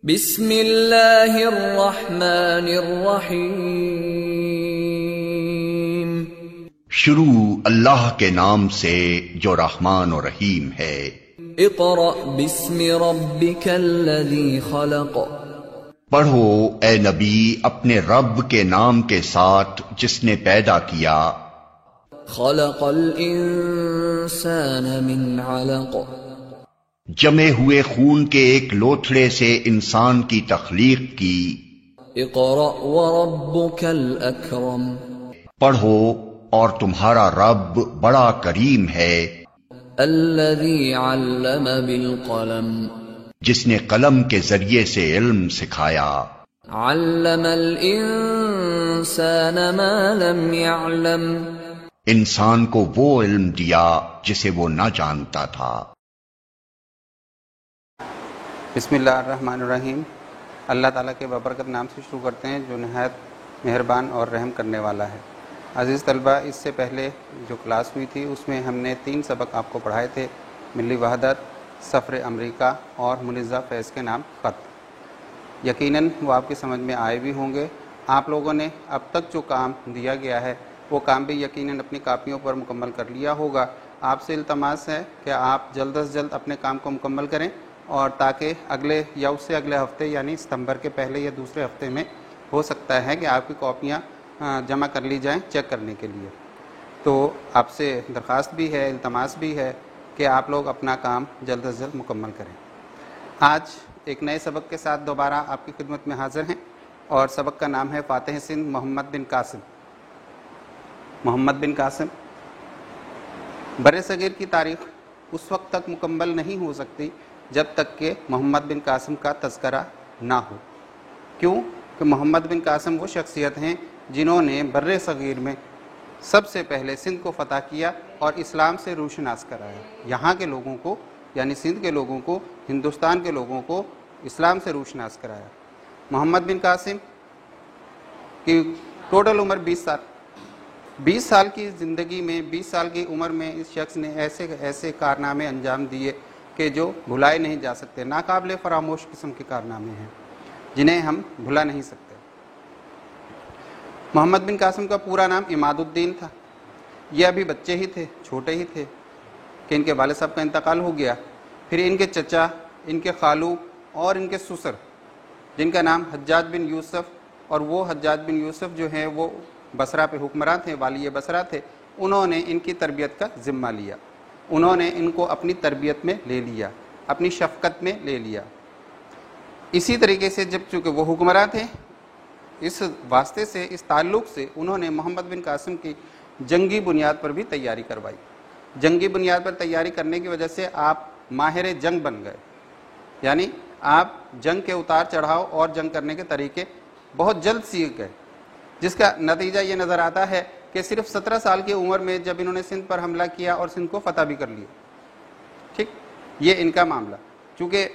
بسم اللہ الرحمن الرحیم۔ شروع اللہ کے نام سے جو رحمان و رحیم ہے۔ اقرأ بسم ربک الذی خلق۔ پڑھو اے نبی اپنے رب کے نام کے ساتھ جس نے پیدا کیا۔ خلق الانسان من علق۔ جمے ہوئے خون کے ایک لوتھڑے سے انسان کی تخلیق کی۔ اقرأ وربک الاکرم۔ پڑھو اور تمہارا رب بڑا کریم ہے۔ الذی علم بالقلم۔ جس نے قلم کے ذریعے سے علم سکھایا۔ علم الانسان ما لم يعلم۔ انسان کو وہ علم دیا جسے وہ نہ جانتا تھا۔ بسم اللہ الرحمن الرحیم۔ اللہ تعالیٰ کے بابرکت نام سے شروع کرتے ہیں جو نہایت مہربان اور رحم کرنے والا ہے۔ عزیز طلبہ، اس سے پہلے جو کلاس ہوئی تھی اس میں ہم نے 3 سبق آپ کو پڑھائے تھے، ملی وحدت، سفر امریکہ اور ملزہ فیض کے نام خط۔ یقیناً وہ آپ کی سمجھ میں آئے بھی ہوں گے۔ آپ لوگوں نے اب تک جو کام دیا گیا ہے وہ کام بھی یقیناً اپنی کاپیوں پر مکمل کر لیا ہوگا۔ آپ سے التماس ہے کہ آپ جلد از جلد اپنے کام کو مکمل کریں، اور تاکہ اگلے یا اس سے اگلے ہفتے یعنی ستمبر کے پہلے یا دوسرے ہفتے میں ہو سکتا ہے کہ آپ کی کاپیاں جمع کر لی جائیں چیک کرنے کے لیے۔ تو آپ سے درخواست بھی ہے، التماس بھی ہے کہ آپ لوگ اپنا کام جلد از جلد مکمل کریں۔ آج ایک نئے سبق کے ساتھ دوبارہ آپ کی خدمت میں حاضر ہیں، اور سبق کا نام ہے فاتح سندھ محمد بن قاسم۔ محمد بن قاسم بر صغیر کی تاریخ اس وقت تک مکمل نہیں ہو سکتی جب تک کہ محمد بن قاسم کا تذکرہ نہ ہو۔ کیوں کہ محمد بن قاسم وہ شخصیت ہیں جنہوں نے بر صغیر میں سب سے پہلے سندھ کو فتح کیا اور اسلام سے روشناس کرایا۔ یہاں کے لوگوں کو یعنی سندھ کے لوگوں کو، ہندوستان کے لوگوں کو اسلام سے روشناس کرایا۔ محمد بن قاسم کی ٹوٹل عمر 20 سال۔ 20 سال کی زندگی میں، 20 سال کی عمر میں اس شخص نے ایسے کارنامے انجام دیے کہ جو بھلائے نہیں جا سکتے، ناقابل فراموش قسم کے کارنامے ہیں جنہیں ہم بھلا نہیں سکتے۔ محمد بن قاسم کا پورا نام عماد الدین تھا۔ یہ ابھی بچے ہی تھے، چھوٹے ہی تھے کہ ان کے والد صاحب کا انتقال ہو گیا۔ پھر ان کے چچا، ان کے خالو اور ان کے سسر جن کا نام حجاج بن یوسف، اور وہ حجاج بن یوسف جو ہیں وہ بصرہ پہ حکمراں تھے، والی بصرہ تھے، انہوں نے ان کی تربیت کا ذمہ لیا۔ انہوں نے ان کو اپنی تربیت میں لے لیا، اپنی شفقت میں لے لیا۔ اسی طریقے سے جب چونکہ وہ حکمراں تھے، اس واسطے سے، اس تعلق سے انہوں نے محمد بن قاسم کی جنگی بنیاد پر بھی تیاری کروائی۔ جنگی بنیاد پر تیاری کرنے کی وجہ سے آپ ماہر جنگ بن گئے، یعنی آپ جنگ کے اتار چڑھاؤ اور جنگ کرنے کے طریقے بہت جلد سیکھ گئے، جس کا نتیجہ یہ نظر آتا ہے کہ صرف 17 سال کی عمر میں جب انہوں نے سندھ پر حملہ کیا اور سندھ کو فتح بھی کر لیا۔ ٹھیک، یہ ان کا معاملہ۔ چونکہ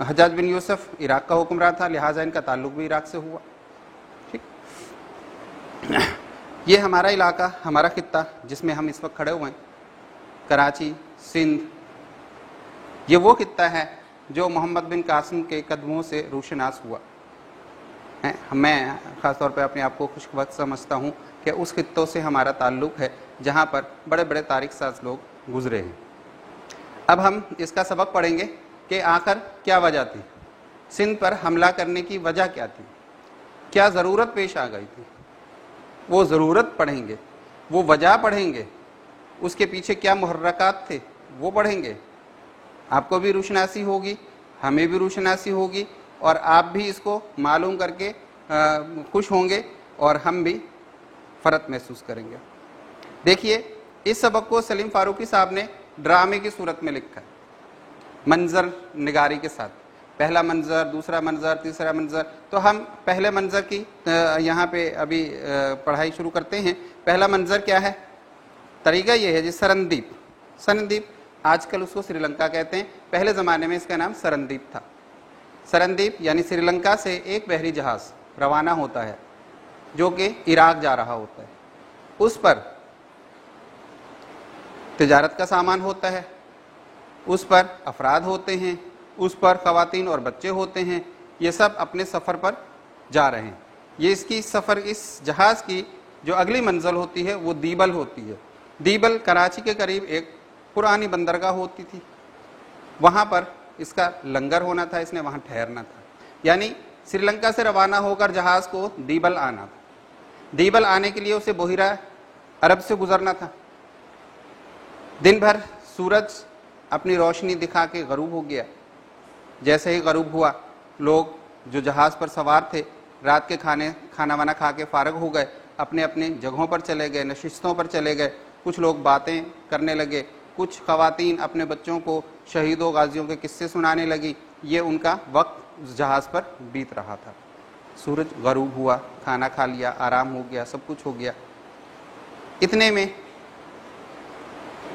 حجاج بن یوسف عراق کا حکمراں تھا، لہٰذا ان کا تعلق بھی عراق سے ہوا۔ ٹھیک، یہ ہمارا علاقہ، ہمارا خطہ جس میں ہم اس وقت کھڑے ہوئے ہیں، کراچی، سندھ، یہ وہ خطہ ہے جو محمد بن قاسم کے قدموں سے روشناس ہوا۔ میں خاص طور پہ اپنے آپ کو خوش وقت سمجھتا ہوں کہ اس خطوں سے ہمارا تعلق ہے جہاں پر بڑے بڑے تاریخ ساز لوگ گزرے ہیں۔ اب ہم اس کا سبق پڑھیں گے کہ آخر کیا وجہ تھی، سندھ پر حملہ کرنے کی وجہ کیا تھی، کیا ضرورت پیش آ گئی تھی۔ وہ ضرورت پڑھیں گے، وہ وجہ پڑھیں گے، اس کے پیچھے کیا محرکات تھے وہ پڑھیں گے۔ آپ کو بھی روشناسی ہوگی، ہمیں بھی روشناسی ہوگی، اور آپ بھی اس کو معلوم کر کے خوش ہوں گے اور ہم بھی فرحت محسوس کریں گے۔ دیکھیے، اس سبق کو سلیم فاروقی صاحب نے ڈرامے کی صورت میں لکھا ہے، منظر نگاری کے ساتھ۔ پہلا منظر، دوسرا منظر، تیسرا منظر۔ تو ہم پہلے منظر کی یہاں پہ ابھی پڑھائی شروع کرتے ہیں۔ پہلا منظر کیا ہے؟ طریقہ یہ ہے جی، سرندیپ۔ سرندیپ آج کل اس کو سری لنکا کہتے ہیں، پہلے زمانے میں اس کا نام سرندیپ تھا۔ سرندیپ یعنی سری لنکا سے ایک بحری جہاز روانہ ہوتا ہے جو کہ عراق جا رہا ہوتا ہے۔ اس پر تجارت کا سامان ہوتا ہے، اس پر افراد ہوتے ہیں، اس پر خواتین اور بچے ہوتے ہیں، یہ سب اپنے سفر پر جا رہے ہیں۔ یہ اس جہاز کی جو اگلی منزل ہوتی ہے وہ دیبل ہوتی ہے۔ دیبل کراچی کے قریب ایک پرانی بندرگاہ ہوتی تھی، وہاں پر اس کا لنگر ہونا تھا، اس نے وہاں ٹھہرنا تھا، یعنی سری لنکا سے روانہ ہو کر جہاز کو دیبل آنا تھا۔ دیبل آنے کے لیے اسے بحیرہ عرب سے گزرنا تھا۔ دن بھر سورج اپنی روشنی دکھا کے غروب ہو گیا۔ جیسے ہی غروب ہوا، لوگ جو جہاز پر سوار تھے رات کے کھانا وانا کھا کے فارغ ہو گئے، اپنے اپنے جگہوں پر چلے گئے، نشستوں پر چلے گئے۔ کچھ لوگ باتیں کرنے لگے، کچھ خواتین اپنے بچوں کو شہیدوں غازیوں کے قصے سنانے لگی۔ یہ ان کا وقت جہاز پر بیت رہا تھا۔ سورج غروب ہوا، کھانا کھا لیا، آرام ہو گیا، سب کچھ ہو گیا۔ اتنے میں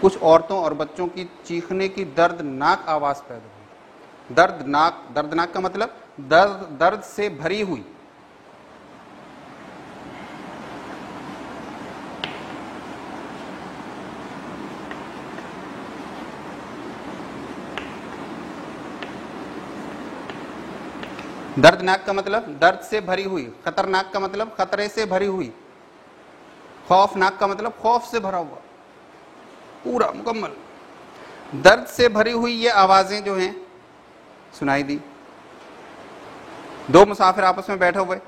کچھ عورتوں اور بچوں کی چیخنے کی دردناک آواز پیدا ہوئی۔ دردناک کا مطلب درد سے بھری ہوئی۔ دردناک کا مطلب درد سے بھری ہوئی، خطرناک کا مطلب خطرے سے بھری ہوئی، خوفناک کا مطلب خوف سے بھرا ہوا، پورا مکمل درد سے بھری ہوئی یہ آوازیں جو ہیں سنائی دی۔ دو مسافر آپس میں بیٹھے ہوئے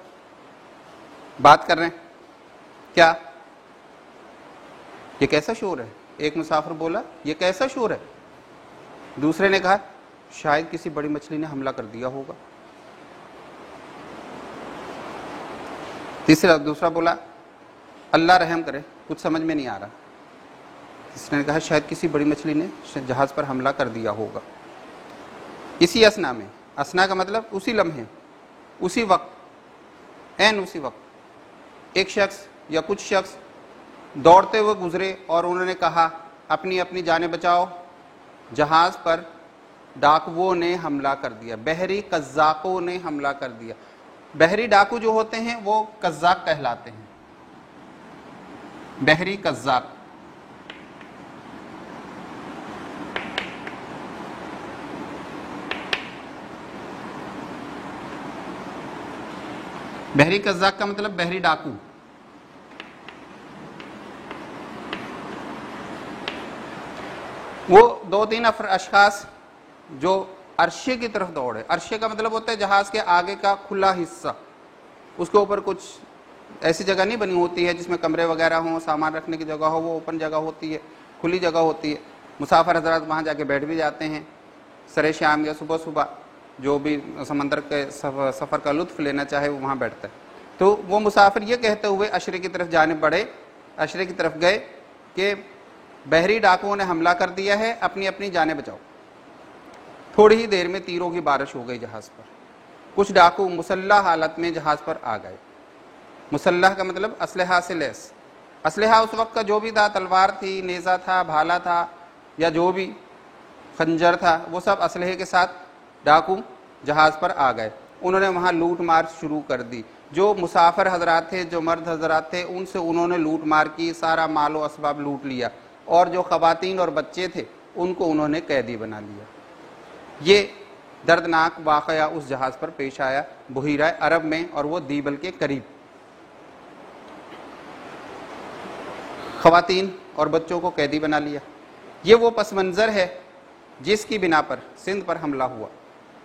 بات کر رہے ہیں، کیا یہ کیسا شور ہے؟ ایک مسافر بولا یہ کیسا شور ہے؟ دوسرے نے کہا شاید کسی بڑی مچھلی نے حملہ کر دیا ہوگا۔ دوسرا بولا اللہ رحم کرے، کچھ سمجھ میں نہیں آ رہا۔ تیسرے نے کہا شاید کسی بڑی مچھلی نے جہاز پر حملہ کر دیا ہوگا۔ اسی اسنا میں، اسنا کا مطلب اسی لمحے، اسی وقت، اسی وقت ایک شخص یا کچھ شخص دوڑتے ہوئے گزرے اور انہوں نے کہا اپنی اپنی جانیں بچاؤ، جہاز پر ڈاکوؤں نے حملہ کر دیا، بحری قزاقوں نے حملہ کر دیا۔ بحری ڈاکو جو ہوتے ہیں وہ قزاق کہلاتے ہیں، بحری قزاق۔ بحری قزاق کا مطلب بحری ڈاکو۔ وہ دو تین اشخاص جو عرشے کی طرف دوڑے۔ عرشے کا مطلب ہوتا ہے جہاز کے آگے کا کھلا حصہ، اس کے اوپر کچھ ایسی جگہ نہیں بنی ہوتی ہے جس میں کمرے وغیرہ ہوں، سامان رکھنے کی جگہ ہو، وہ اوپن جگہ ہوتی ہے، کھلی جگہ ہوتی ہے۔ مسافر حضرات وہاں جا کے بیٹھ بھی جاتے ہیں، سرے شام یا صبح صبح جو بھی سمندر کے سفر کا لطف لینا چاہے وہ وہاں بیٹھتا ہے۔ تو وہ مسافر یہ کہتے ہوئے عشرے کی طرف جانے بڑھے، عشرے کی طرف گئے کہ بحری ڈاکوؤں نے حملہ کر دیا ہے، اپنی اپنی جانیں بچاؤ۔ تھوڑی ہی دیر میں تیروں کی بارش ہو گئی جہاز پر۔ کچھ ڈاکو مسلح حالت میں جہاز پر آ گئے۔ مسلح کا مطلب اسلحہ سے لیس۔ اسلحہ اس وقت کا جو بھی تھا، تلوار تھی، نیزہ تھا، بھالا تھا، یا جو بھی خنجر تھا، وہ سب اسلحے کے ساتھ ڈاکو جہاز پر آ گئے۔ انہوں نے وہاں لوٹ مار شروع کر دی۔ جو مسافر حضرات تھے، جو مرد حضرات تھے، ان سے انہوں نے لوٹ مار کی، سارا مال و اسباب لوٹ لیا، اور جو خواتین اور بچے تھے ان کو انہوں نے قیدی بنا لیا۔ یہ دردناک واقعہ اس جہاز پر پیش آیا بحیرہ عرب میں، اور وہ دیبل کے قریب۔ خواتین اور بچوں کو قیدی بنا لیا۔ یہ وہ پس منظر ہے جس کی بنا پر سندھ پر حملہ ہوا۔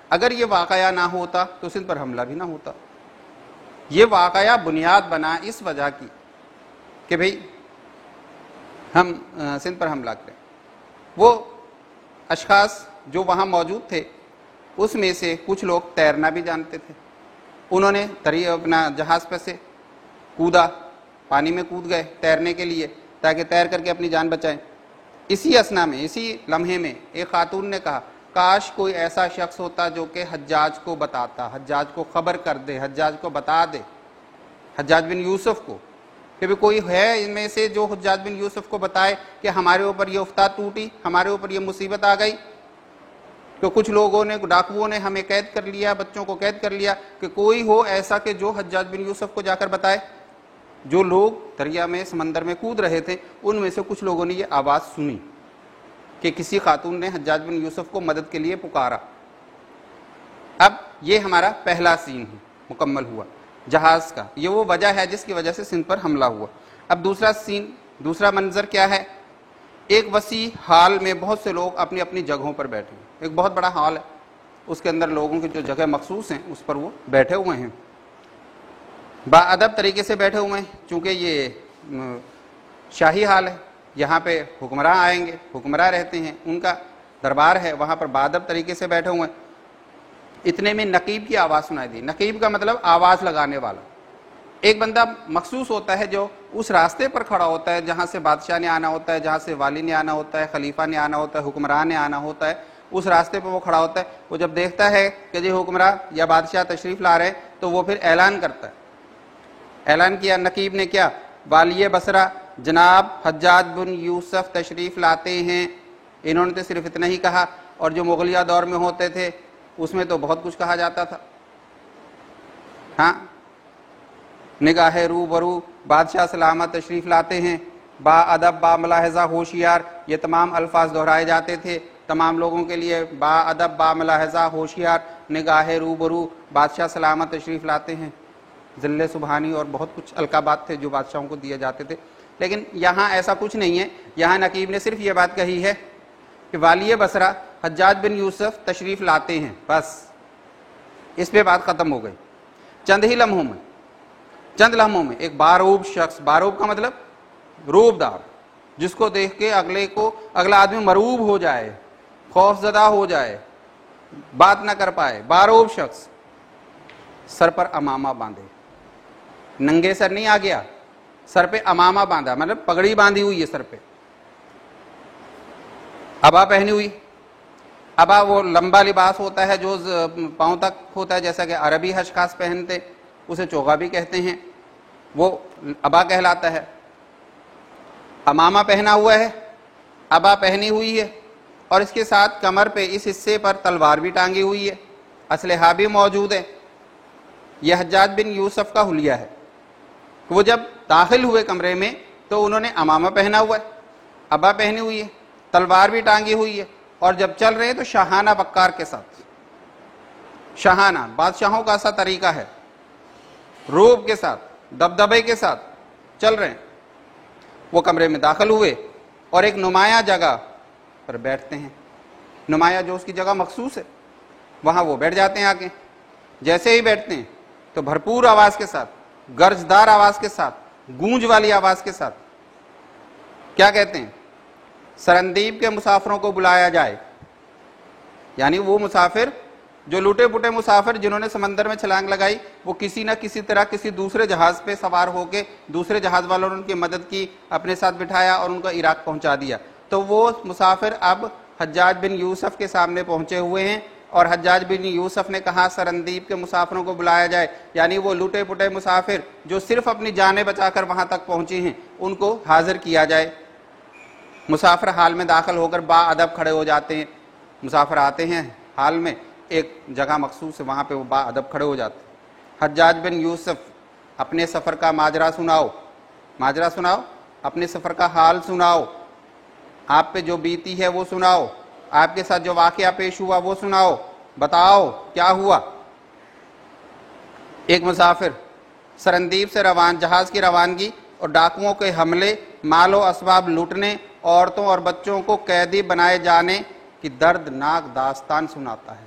اگر یہ واقعہ نہ ہوتا تو سندھ پر حملہ بھی نہ ہوتا۔ یہ واقعہ بنیاد بنا اس وجہ کی کہ بھئی ہم سندھ پر حملہ کریں۔ وہ اشخاص جو وہاں موجود تھے اس میں سے کچھ لوگ تیرنا بھی جانتے تھے۔ انہوں نے اپنا جہاز پہ سے کودا، پانی میں کود گئے تیرنے کے لیے تاکہ تیر کر کے اپنی جان بچائیں۔ اسی اسنا میں، اسی لمحے میں ایک خاتون نے کہا کاش کوئی ایسا شخص ہوتا جو کہ حجاج کو بتاتا، حجاج کو خبر کر دے، حجاج کو بتا دے، حجاج بن یوسف کو، کہ بھی کوئی ہے ان میں سے جو حجاج بن یوسف کو بتائے کہ ہمارے اوپر یہ افتاد ٹوٹی، ہمارے اوپر یہ مصیبت آ گئی، تو کچھ لوگوں نے، ڈاکوؤں نے ہمیں قید کر لیا، بچوں کو قید کر لیا، کہ کوئی ہو ایسا کہ جو حجاج بن یوسف کو جا کر بتائے۔ جو لوگ دریا میں، سمندر میں کود رہے تھے، ان میں سے کچھ لوگوں نے یہ آواز سنی کہ کسی خاتون نے حجاج بن یوسف کو مدد کے لیے پکارا۔ یہ ہمارا پہلا سین مکمل ہوا جہاز کا، یہ وہ وجہ ہے جس کی وجہ سے سندھ پر حملہ ہوا۔ اب دوسرا سین، دوسرا منظر کیا ہے؟ ایک وسیع ہال میں بہت سے لوگ اپنی اپنی جگہوں پر بیٹھے ہیں، ایک بہت بڑا ہال ہے، اس کے اندر لوگوں کی جو جگہ مخصوص ہیں اس پر وہ بیٹھے ہوئے ہیں، باادب طریقے سے بیٹھے ہوئے ہیں، چونکہ یہ شاہی ہال ہے، یہاں پہ حکمراں آئیں گے، حکمراں رہتے ہیں، ان کا دربار ہے، وہاں پر باادب طریقے سے بیٹھے ہوئے ہیں۔ اتنے میں نقیب کی آواز سنائی دی۔ نقیب کا مطلب آواز لگانے والا، ایک بندہ مخصوص ہوتا ہے جو اس راستے پر کھڑا ہوتا ہے جہاں سے بادشاہ نے آنا ہوتا ہے، جہاں سے والی نے آنا ہوتا ہے، خلیفہ نے آنا ہوتا ہے، حکمران نے آنا ہوتا ہے، اس راستے پہ وہ کھڑا ہوتا ہے۔ وہ جب دیکھتا ہے کہ جی حکمراں یا بادشاہ تشریف لا رہے ہیں تو وہ پھر اعلان کرتا ہے۔ اعلان کیا نقیب نے، کیا؟ والی بصرہ جناب حجاج بن یوسف تشریف لاتے ہیں۔ انہوں نے تو صرف اتنا ہی کہا، اور جو مغلیہ دور میں ہوتے تھے اس میں تو بہت کچھ کہا جاتا تھا۔ ہاں، نگاہ رو برو بادشاہ سلامت تشریف لاتے ہیں، با ادب با ملاحظہ ہوشیار، یہ تمام الفاظ دہرائے جاتے تھے تمام لوگوں کے لیے، با ادب با ملاحظہ ہوشیار، نگاہ رو برو بادشاہ سلامت تشریف لاتے ہیں، ذل سبحانی، اور بہت کچھ القابات تھے جو بادشاہوں کو دیے جاتے تھے۔ لیکن یہاں ایسا کچھ نہیں ہے، یہاں نقیب نے صرف یہ بات کہی ہے کہ والی بصرہ حجاج بن یوسف تشریف لاتے ہیں، بس اس پہ بات ختم ہو گئی۔ چند لمحوں میں ایک باروب شخص، باروب کا مطلب روب دار، جس کو دیکھ کے اگلا آدمی مروب ہو جائے، خوف زدہ ہو جائے، بات نہ کر پائے، باروب شخص سر پر امامہ باندھے، ننگے سر نہیں آ گیا، سر پہ امامہ باندھا مطلب پگڑی باندھی ہوئی ہے، سر پہ ابا پہنی ہوئی۔ ابا وہ لمبا لباس ہوتا ہے جو پاؤں تک ہوتا ہے، جیسا کہ عربی اشخاص پہنتے، اسے چوغا بھی کہتے ہیں، وہ ابا کہلاتا ہے۔ امامہ پہنا ہوا ہے، ابا پہنی ہوئی ہے، اور اس کے ساتھ کمر پہ اس حصے پر تلوار بھی ٹانگی ہوئی ہے، اسلحہ بھی موجود ہے۔ یہ حجاج بن یوسف کا حلیہ ہے۔ وہ جب داخل ہوئے کمرے میں تو انہوں نے امامہ پہنا ہوا ہے، ابا پہنی ہوئی ہے، تلوار بھی ٹانگی ہوئی ہے، اور جب چل رہے ہیں تو شاہانہ وقار کے ساتھ، شاہانہ بادشاہوں کا ایسا طریقہ ہے، روب کے ساتھ، دبدبے کے ساتھ چل رہے ہیں۔ وہ کمرے میں داخل ہوئے اور ایک نمایاں جگہ پر بیٹھتے ہیں، نمایاں جو اس کی جگہ مخصوص ہے وہاں وہ بیٹھ جاتے ہیں آ کے۔ جیسے ہی بیٹھتے ہیں تو بھرپور آواز کے ساتھ، گرجدار آواز کے ساتھ، گونج والی آواز کے ساتھ کیا کہتے ہیں؟ سرندیب کے مسافروں کو بلایا جائے، یعنی وہ مسافر جو لوٹے پوٹے مسافر جنہوں نے سمندر میں چھلانگ لگائی، وہ کسی نہ کسی طرح کسی دوسرے جہاز پہ سوار ہو کے دوسرے جہاز والوں نے ان کی مدد کی، اپنے ساتھ بٹھایا اور ان کو عراق پہنچا دیا۔ تو وہ مسافر اب حجاج بن یوسف کے سامنے پہنچے ہوئے ہیں، اور حجاج بن یوسف نے کہا سرندیب کے مسافروں کو بلایا جائے، یعنی وہ لوٹے پوٹے مسافر جو صرف اپنی جانیں بچا کر وہاں تک پہنچے ہیں ان کو حاضر کیا جائے۔ مسافر حال میں داخل ہو کر با ادب کھڑے ہو جاتے ہیں، مسافر آتے ہیں حال میں، ایک جگہ مخصوص ہے وہاں پہ وہ با ادب کھڑے ہو جاتے ہیں۔ حجاج بن یوسف اپنے سفر کا ماجرا سناؤ، اپنے سفر کا حال سناؤ، آپ پہ جو بیتی ہے وہ سناؤ، آپ کے ساتھ جو واقعہ پیش ہوا وہ سناؤ، بتاؤ کیا ہوا۔ ایک مسافر سرندیب سے جہاز کی روانگی اور ڈاکوؤں کے حملے، مال و اسباب لوٹنے، عورتوں اور بچوں کو قیدی بنائے جانے کی دردناک داستان سناتا ہے۔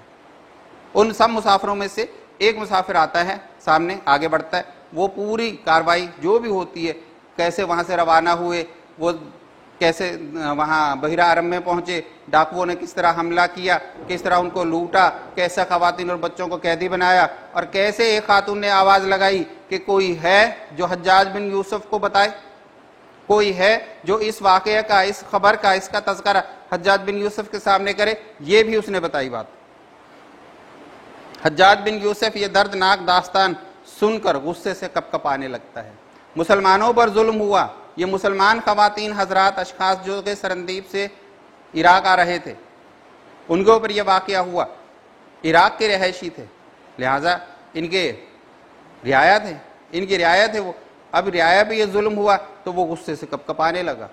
ان سب مسافروں میں سے ایک مسافر آتا ہے سامنے، آگے بڑھتا ہے، وہ پوری کاروائی جو بھی ہوتی ہے، کیسے وہاں سے روانہ ہوئے، وہ کیسے وہاں بحیرہ عرب میں پہنچے، ڈاکوؤں نے کس طرح حملہ کیا، کس طرح ان کو لوٹا، کیسے خواتین اور بچوں کو قیدی بنایا، اور کیسے ایک خاتون نے آواز لگائی کہ کوئی ہے جو حجاج بن یوسف کو بتائے، کوئی ہے جو اس واقعے کا، اس خبر کا، اس کا تذکرہ حجاج بن یوسف کے سامنے کرے۔ یہ بھی اس نے بتائی بات۔ حجاج بن یوسف یہ دردناک داستان سن کر غصے سے کپ کپانے لگتا ہے۔ مسلمانوں پر ظلم ہوا، یہ مسلمان خواتین حضرات اشخاص جو کہ سرندیب سے عراق آ رہے تھے، ان کے اوپر یہ واقعہ ہوا، عراق کے رہائشی تھے، لہٰذا ان کے رعایا تھے وہ، اب رعایا پہ یہ ظلم ہوا تو وہ غصے سے کپ کپانے لگا،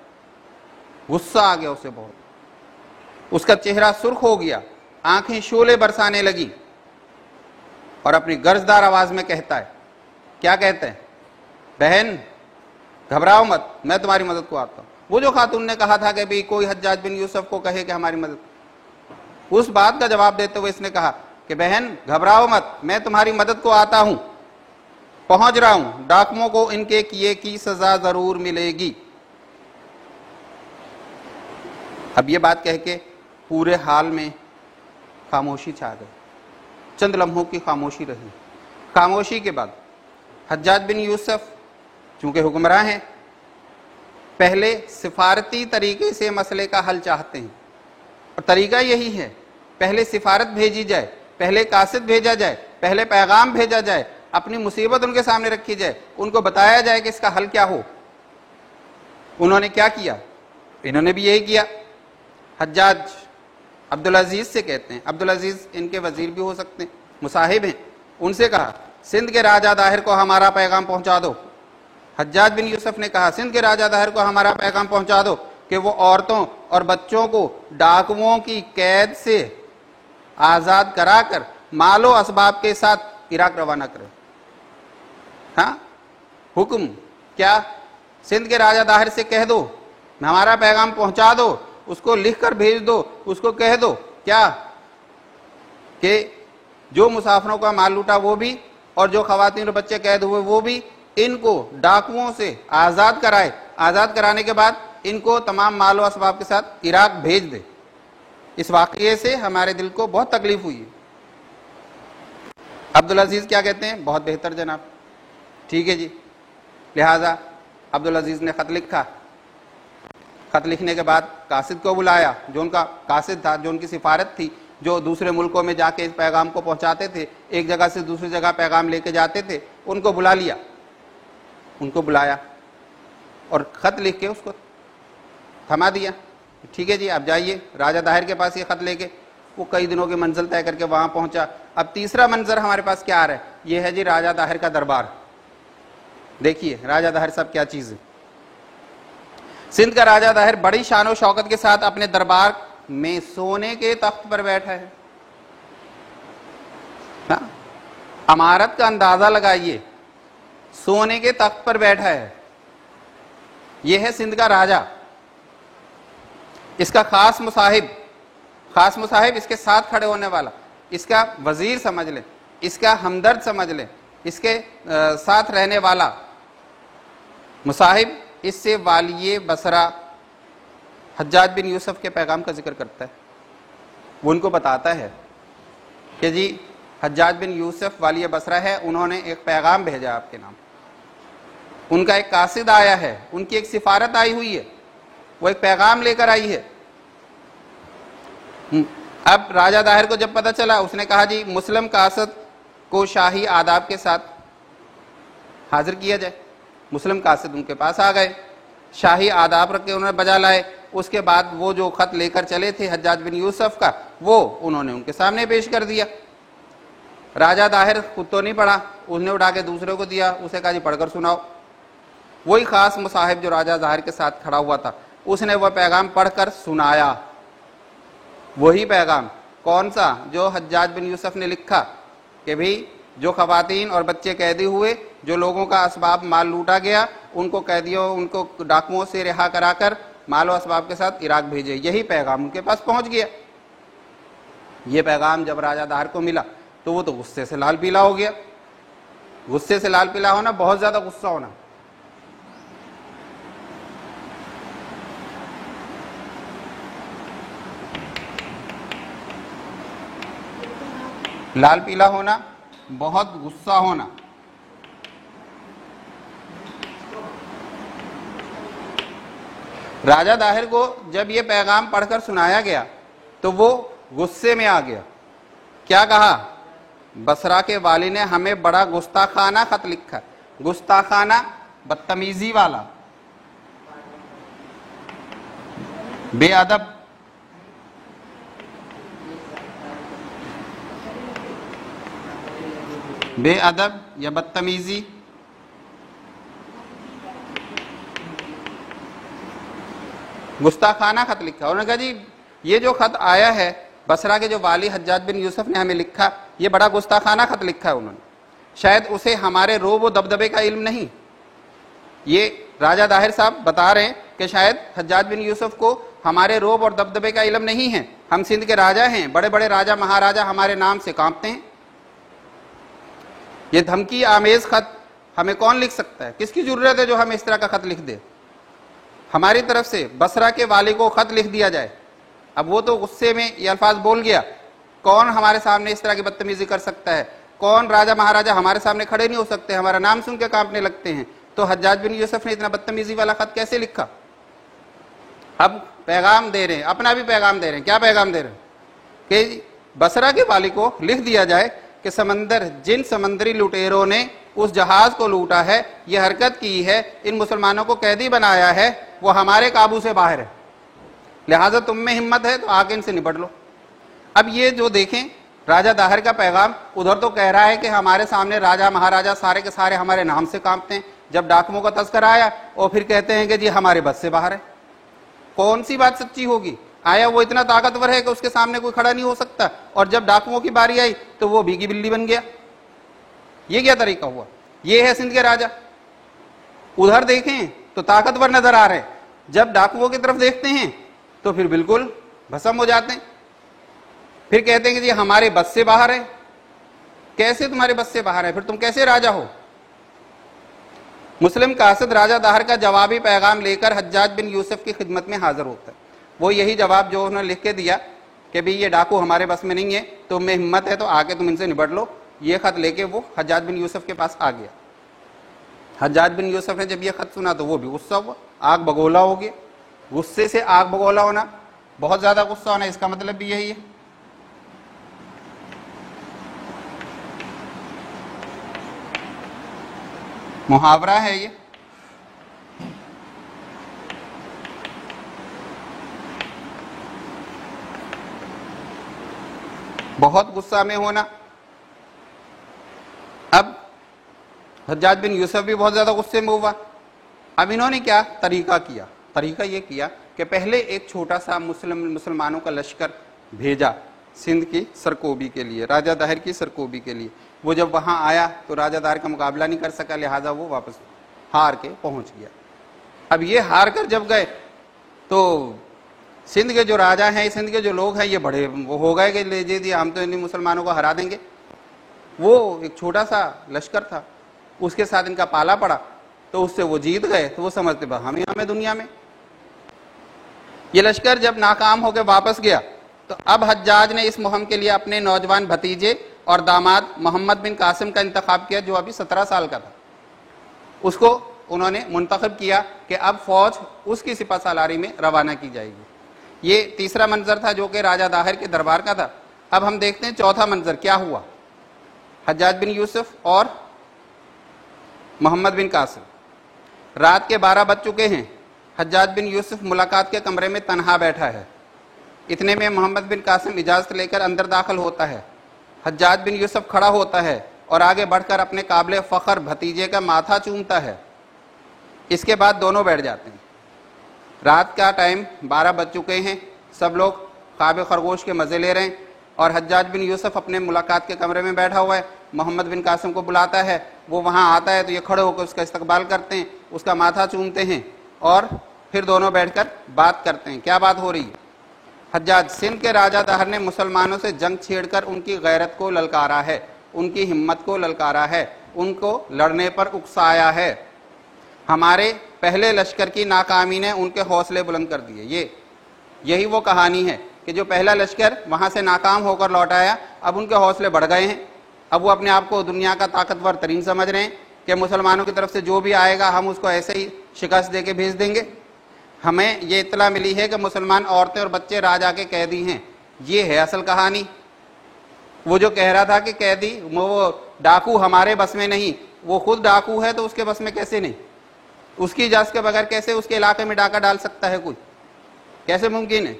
غصہ آ گیا اسے بہت، اس کا چہرہ سرخ ہو گیا، آنکھیں شعلے برسانے لگی۔ اور اپنی گرجدار آواز میں کہتا ہے. کیا کہتے ہیں؟ بہن گھبراؤ مت، میں تمہاری مدد کو آتا ہوں. وہ جو خاتون نے کہا تھا کہ بھی کوئی حجاج بن یوسف کو کہے کہ ہماری مدد، اس بات کا جواب دیتے ہوئے اس نے کہا کہ بہن گھبراؤ مت، میں تمہاری مدد کو آتا ہوں، پہنچ رہا ہوں، ڈاکوؤں کو ان کے کیے کی سزا ضرور ملے گی. اب یہ بات کہہ کے پورے حال میں خاموشی چھا گئی. چند لمحوں کی خاموشی رہی. خاموشی کے بعد حجاج بن یوسف چونکہ حکمراں ہیں، پہلے سفارتی طریقے سے مسئلے کا حل چاہتے ہیں، اور طریقہ یہی ہے پہلے سفارت بھیجی جائے، پہلے قاصد بھیجا جائے، پہلے پیغام بھیجا جائے، اپنی مصیبت ان کے سامنے رکھی جائے، ان کو بتایا جائے کہ اس کا حل کیا ہو. انہوں نے کیا کیا؟ انہوں نے بھی یہی کیا. حجاج عبدالعزیز سے کہتے ہیں، عبدالعزیز ان کے وزیر بھی ہو سکتے ہیں، مصاحب ہیں، ان سے کہا سندھ کے راجہ داہر کو ہمارا پیغام پہنچا دو. حجاج بن یوسف نے کہا سندھ کے راجہ داہر کو ہمارا پیغام پہنچا دو کہ وہ عورتوں اور بچوں کو ڈاکوؤں کی قید سے آزاد کرا کر مال و اسباب کے ساتھ عراق روانہ کرے. ہاں حکم کیا؟ سندھ کے راجہ داہر سے کہہ دو ہمارا پیغام پہنچا دو، اس کو لکھ کر بھیج دو، اس کو کہہ دو کیا کہ جو مسافروں کا مال لوٹا وہ بھی، اور جو خواتین اور بچے قید ہوئے وہ بھی، ان کو ڈاکوؤں سے آزاد کرائے، آزاد کرانے کے بعد ان کو تمام مال و اسباب کے ساتھ عراق بھیج دے. اس واقعے سے ہمارے دل کو بہت تکلیف ہوئی ہے. عبدالعزیز کیا کہتے ہیں؟ بہت بہتر جناب، ٹھیک ہے جی. لہذا عبدالعزیز نے خط لکھا. خط لکھنے کے بعد قاصد کو بلایا، جو ان کا قاصد تھا، جو ان کی سفارت تھی، جو دوسرے ملکوں میں جا کے اس پیغام کو پہنچاتے تھے، ایک جگہ سے دوسری جگہ پیغام لے کے جاتے تھے، ان کو بلا لیا. ان کو بلایا اور خط لکھ کے اس کو تھما دیا. ٹھیک ہے جی آپ جائیے. راجہ داہر کے پاس یہ خط لے کے وہ کئی دنوں کی منزل طے کر کے وہاں پہنچا. اب تیسرا منظر ہمارے پاس کیا آ رہا ہے؟ یہ ہے جی راجہ داہر کا دربار. دیکھیے راجہ داہر صاحب کیا چیز ہے. سندھ کا راجہ داہر بڑی شان و شوکت کے ساتھ اپنے دربار میں سونے کے تخت پر بیٹھا ہے. عمارت کا اندازہ لگائیے، سونے کے تخت پر بیٹھا ہے. یہ ہے سندھ کا راجہ. اس کا خاص مصاحب اس کے ساتھ کھڑے ہونے والا، اس کا وزیر سمجھ لیں، اس کا ہمدرد سمجھ لیں، اس کے ساتھ رہنے والا مصاحب اس سے والی بصرہ حجاج بن یوسف کے پیغام کا ذکر کرتا ہے. وہ ان کو بتاتا ہے کہ جی حجاج بن یوسف والی بصرہ ہے، انہوں نے ایک پیغام بھیجا آپ کے نام، ان کا ایک قاصد آیا ہے، ان کی ایک سفارت آئی ہوئی ہے، وہ ایک پیغام لے کر آئی ہے. اب راجہ داہر کو جب پتہ چلا، اس نے کہا جی مسلم قاصد کو شاہی آداب کے ساتھ حاضر کیا جائے. مسلم قاصد ان کے پاس آ گئے، شاہی آداب رکھ کے انہوں نے بجا لائے. اس کے بعد وہ جو خط لے کر چلے تھے حجاج بن یوسف کا، وہ انہوں نے ان کے سامنے پیش کر دیا. راجہ داہر خود تو نہیں پڑھا، اس نے اٹھا کے دوسرے کو دیا، اسے کہا جی پڑھ کر سناؤ. وہی خاص مصاحب جو راجہ داہر کے ساتھ کھڑا ہوا تھا، اس نے وہ پیغام پڑھ کر سنایا. وہی پیغام کون سا؟ جو حجاج بن یوسف نے لکھا کہ بھئی جو خواتین اور بچے قیدی ہوئے، جو لوگوں کا اسباب مال لوٹا گیا، ان کو قیدیوں، ان کو ڈاکوؤں سے رہا کرا کر مال و اسباب کے ساتھ عراق بھیجے. یہی پیغام ان کے پاس پہنچ گیا. یہ پیغام جب راجہ داہر کو ملا تو وہ تو غصے سے لال پیلا ہو گیا. غصے سے لال پیلا ہونا، بہت زیادہ غصہ ہونا. لال پیلا ہونا، بہت غصہ ہونا. راجہ داہر کو جب یہ پیغام پڑھ کر سنایا گیا تو وہ غصے میں آ گیا. کیا کہا؟ بصرہ کے والی نے ہمیں بڑا گستاخانہ خط لکھا. گستاخانہ بدتمیزی والا، بے ادب. بے ادب یا بدتمیزی. گستاخانہ خط لکھا. انہوں نے کہا جی یہ جو خط آیا ہے بصرہ کے جو والی حجاج بن یوسف نے ہمیں لکھا، یہ بڑا گستاخانہ خط لکھا ہے انہوں نے. شاید اسے ہمارے روب و دبدبے کا علم نہیں. یہ راجہ داہر صاحب بتا رہے ہیں کہ شاید حجاج بن یوسف کو ہمارے روب اور دبدبے کا علم نہیں ہے. ہم سندھ کے راجہ ہیں، بڑے بڑے راجہ مہاراجہ ہمارے نام سے کانپتے ہیں. یہ دھمکی آمیز خط ہمیں کون لکھ سکتا ہے؟ کس کی ضرورت ہے جو ہمیں اس طرح کا خط لکھ دے؟ ہماری طرف سے بصرہ کے والی کو خط لکھ دیا جائے. اب وہ تو غصے میں یہ الفاظ بول گیا، کون ہمارے سامنے اس طرح کی بدتمیزی کر سکتا ہے؟ کون راجہ مہاراجہ ہمارے سامنے کھڑے نہیں ہو سکتے، ہمارا نام سن کے کانپنے لگتے ہیں. تو حجاج بن یوسف نے اتنا بدتمیزی والا خط کیسے لکھا؟ اب پیغام دے رہے ہیں، اپنا بھی پیغام دے رہے ہیں. کیا پیغام دے رہے ہیں؟ کہ بصرہ کے والی کو لکھ دیا جائے کہ جن سمندری لٹیروں نے اس جہاز کو لوٹا ہے، یہ حرکت کی ہے، ان مسلمانوں کو قیدی بنایا ہے، وہ ہمارے قابو سے باہر ہے، لہٰذا تم میں ہمت ہے تو آ کے ان سے نپٹ لو. اب یہ جو دیکھیں راجہ داہر کا پیغام، ادھر تو کہہ رہا ہے کہ ہمارے سامنے راجہ مہاراجہ سارے کے سارے ہمارے نام سے کانپتے ہیں، جب ڈاکوؤں کا تذکرہ آیا اور پھر کہتے ہیں کہ جی ہمارے بس سے باہر ہے. کون سی بات سچی ہوگی؟ آیا وہ اتنا طاقتور ہے کہ اس کے سامنے کوئی کھڑا نہیں ہو سکتا، اور جب ڈاکوؤں کی باری آئی تو وہ بھیگی بلی بن گیا؟ یہ کیا طریقہ ہوا؟ یہ ہے سندھ کے راجہ. ادھر دیکھیں تو طاقتور نظر آ رہے ہیں، جب ڈاکوؤں کی طرف دیکھتے ہیں تو پھر بالکل بھسم ہو جاتے ہیں. پھر کہتے ہیں کہ جی ہمارے بس سے باہر ہے. کیسے تمہارے بس سے باہر ہے؟ پھر تم کیسے راجہ ہو؟ مسلم قاصد راجہ داہر کا جوابی پیغام لے کر حجاج بن یوسف کی خدمت میں حاضر ہوتا ہے. وہ یہی جواب جو انہوں نے لکھ کے دیا کہ بھی یہ ڈاکو ہمارے بس میں نہیں ہے، تم میں ہمت ہے تو آ کے تم ان سے نبٹ لو. یہ خط لے کے وہ حجاج بن یوسف کے پاس آ گیا. حجاج بن یوسف نے جب یہ خط سنا تو وہ بھی غصہ ہوا، آگ بگولا ہو گیا. غصے سے آگ بگولا ہونا، بہت زیادہ غصہ ہونا، اس کا مطلب بھی یہی ہے. محاورہ ہے یہ. بہت غصہ میں ہونا. اب حجاج بن یوسف بھی بہت زیادہ غصے میں ہوا. اب انہوں نے کیا طریقہ کیا؟ طریقہ یہ کیا کہ پہلے ایک چھوٹا سا مسلمانوں کا لشکر بھیجا سندھ کی سرکوبی کے لیے، راجہ داہر کی سرکوبی کے لیے. وہ جب وہاں آیا تو راجہ داہر کا مقابلہ نہیں کر سکا، لہٰذا وہ واپس ہار کے پہنچ گیا. اب یہ ہار کر جب گئے تو سندھ کے جو راجہ ہیں، سندھ کے جو لوگ ہیں، یہ بڑے وہ ہو گئے کہ لے جی ہم تو ان مسلمانوں کو ہرا دیں گے. وہ ایک چھوٹا سا لشکر تھا، اس کے ساتھ ان کا پالا پڑا تو اس سے وہ جیت گئے. تو وہ سمجھتے ہمیں دنیا میں. یہ لشکر جب ناکام ہو کے واپس گیا تو اب حجاج نے اس مہم کے لیے اپنے نوجوان بھتیجے اور داماد محمد بن قاسم کا انتخاب کیا، جو ابھی 17 سال کا تھا. اس کو انہوں نے منتخب کیا کہ اب فوج اس کی سپہ سالاری میں روانہ کی جائے گی. یہ تیسرا منظر تھا جو کہ راجہ داہر کے دربار کا تھا. اب ہم دیکھتے ہیں چوتھا منظر کیا ہوا. حجاج بن یوسف اور محمد بن قاسم، رات کے 12 بج چکے ہیں. حجاج بن یوسف ملاقات کے کمرے میں تنہا بیٹھا ہے. اتنے میں محمد بن قاسم اجازت لے کر اندر داخل ہوتا ہے. حجاج بن یوسف کھڑا ہوتا ہے اور آگے بڑھ کر اپنے قابل فخر بھتیجے کا ماتھا چومتا ہے. اس کے بعد دونوں بیٹھ جاتے ہیں. رات کا ٹائم 12 بج چکے ہیں، سب لوگ خواب خرگوش کے مزے لے رہے ہیں اور حجاج بن یوسف اپنے ملاقات کے کمرے میں بیٹھا ہوا ہے. محمد بن قاسم کو بلاتا ہے، وہ وہاں آتا ہے تو یہ کھڑے ہو کر اس کا استقبال کرتے ہیں، اس کا ماتھا چومتے ہیں اور پھر دونوں بیٹھ کر بات کرتے ہیں. کیا بات ہو رہی ہے؟ حجاج، سندھ کے راجہ داہر نے مسلمانوں سے جنگ چھیڑ کر ان کی غیرت کو للکارا ہے، ان کی ہمت کو للکارا ہے، ان کو لڑنے پر اکسایا ہے. ہمارے پہلے لشکر کی ناکامی نے ان کے حوصلے بلند کر دیے. یہی وہ کہانی ہے کہ جو پہلا لشکر وہاں سے ناکام ہو کر لوٹ آیا، اب ان کے حوصلے بڑھ گئے ہیں. اب وہ اپنے آپ کو دنیا کا طاقتور ترین سمجھ رہے ہیں کہ مسلمانوں کی طرف سے جو بھی آئے گا ہم اس کو ایسے ہی شکست دے کے بھیج دیں گے. ہمیں یہ اطلاع ملی ہے کہ مسلمان عورتیں اور بچے راجہ کے قیدی ہیں. یہ ہے اصل کہانی. وہ جو کہہ رہا تھا کہ قیدی وہ ڈاکو ہمارے بس میں نہیں، وہ خود ڈاکو ہے تو اس کے بس میں کیسے نہیں؟ اس کی اجازت کے بغیر کیسے اس کے علاقے میں ڈاکہ ڈال سکتا ہے کوئی؟ کیسے ممکن ہے؟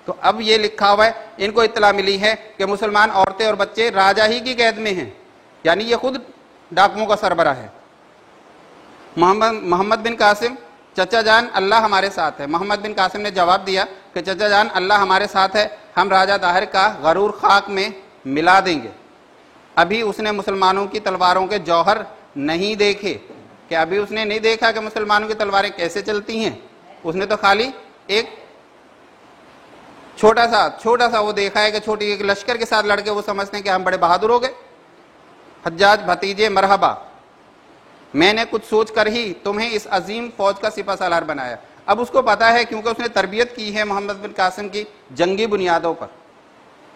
تو اب یہ لکھا ہوا ہے، ان کو اطلاع ملی ہے کہ مسلمان عورتیں اور بچے راجہ ہی کی قید میں ہیں، یعنی یہ خود ڈاکوؤں کا سربراہ ہے. محمد بن قاسم، چچا جان اللہ ہمارے ساتھ ہے. محمد بن قاسم نے جواب دیا کہ چچا جان اللہ ہمارے ساتھ ہے، ہم راجہ طاہر کا غرور خاک میں ملا دیں گے۔ ابھی اس نے مسلمانوں کی تلواروں کے جوہر نہیں دیکھے، کہ ابھی اس نے نہیں دیکھا کہ مسلمانوں کی تلواریں کیسے چلتی ہیں، اس نے تو خالی ایک چھوٹا سا وہ دیکھا ہے کہ چھوٹی ایک لشکر کے ساتھ لڑ کے وہ سمجھتے ہیں کہ ہم بڑے بہادر ہو گئے۔ حجاج بھتیجے مرحبا، میں نے کچھ سوچ کر ہی تمہیں اس عظیم فوج کا سپہ سالار بنایا۔ اب اس کو پتا ہے، کیونکہ اس نے تربیت کی ہے محمد بن قاسم کی جنگی بنیادوں پر،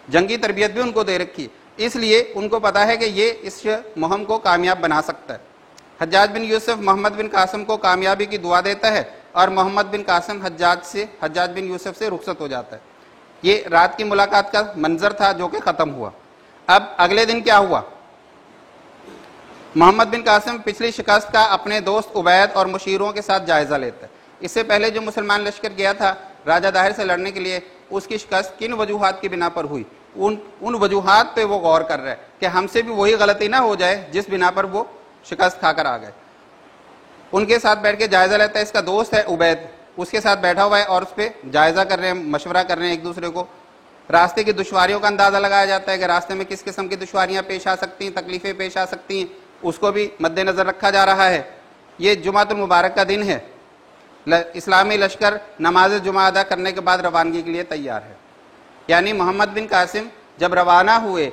جنگی تربیت بھی ان کو دے رکھی، اس لیے ان کو پتا ہے کہ یہ اس مہم کو کامیاب بنا سکتا ہے۔ حجاج بن یوسف محمد بن قاسم کو کامیابی کی دعا دیتا ہے اور محمد بن قاسم حجاج بن یوسف سے رخصت ہو جاتا ہے۔ یہ رات کی ملاقات کا منظر تھا جو کہ ختم ہوا۔ اب اگلے دن کیا ہوا؟ محمد بن قاسم پچھلی شکست کا اپنے دوست عبید اور مشیروں کے ساتھ جائزہ لیتا ہے۔ اس سے پہلے جو مسلمان لشکر گیا تھا راجہ طاہر سے لڑنے کے لیے، اس کی شکست کن وجوہات کی بنا پر ہوئی، ان وجوہات پہ وہ غور کر رہا ہے کہ ہم سے بھی وہی غلطی نہ ہو جائے جس بنا پر وہ شکست کھا کر آ گئے۔ ان کے ساتھ بیٹھ کے جائزہ لیتا ہے۔ اس کا دوست ہے عبید، اس کے ساتھ بیٹھا ہوا ہے اور اس پہ جائزہ کر رہے ہیں، مشورہ کر رہے ہیں ایک دوسرے کو۔ راستے کی دشواریوں کا اندازہ لگایا جاتا ہے کہ راستے میں کس قسم کی دشواریاں پیش آ سکتی ہیں، تکلیفیں پیش آ سکتی ہیں، اس کو بھی مد نظر رکھا جا رہا ہے۔ یہ جمعۃ المبارک کا دن ہے، اسلامی لشکر نماز جمعہ ادا کرنے کے بعد روانگی کے لیے تیار ہے۔ یعنی محمد بن قاسم جب روانہ ہوئے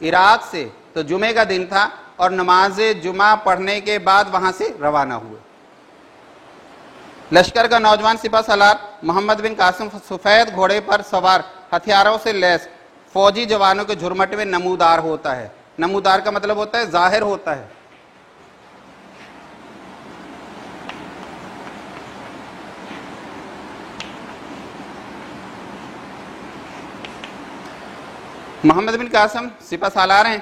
عراق سے تو جمعے کا دن تھا اور نماز جمعہ پڑھنے کے بعد وہاں سے روانہ ہوئے۔ لشکر کا نوجوان سپہ سالار محمد بن قاسم سفید گھوڑے پر سوار، ہتھیاروں سے لیس فوجی جوانوں کے جھرمٹ میں نمودار ہوتا ہے۔ نمودار کا مطلب ہوتا ہے ظاہر ہوتا ہے۔ محمد بن قاسم سپہ سالار ہیں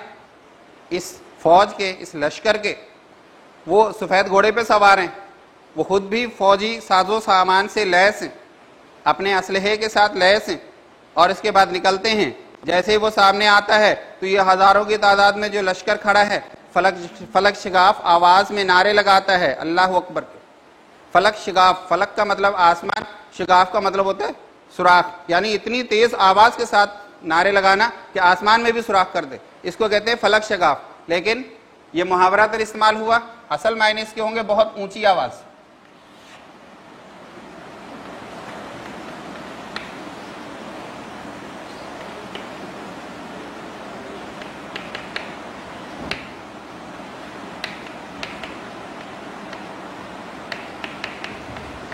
اس فوج کے، اس لشکر کے، وہ سفید گھوڑے پہ سوار ہیں، وہ خود بھی فوجی ساز و سامان سے لیس ہیں، اپنے اسلحے کے ساتھ لیس ہیں، اور اس کے بعد نکلتے ہیں۔ جیسے ہی وہ سامنے آتا ہے تو یہ ہزاروں کی تعداد میں جو لشکر کھڑا ہے فلک شگاف آواز میں نعرے لگاتا ہے، اللہ اکبر کے۔ فلک شگاف، فلک کا مطلب آسمان، شگاف کا مطلب ہوتا ہے سوراخ، یعنی اتنی تیز آواز کے ساتھ نعرے لگانا کہ آسمان میں بھی سوراخ کر دے، اس کو کہتے ہیں فلک شگاف۔ لیکن یہ محاورہ تر استعمال ہوا، اصل معنی اس کے ہوں گے بہت اونچی آواز۔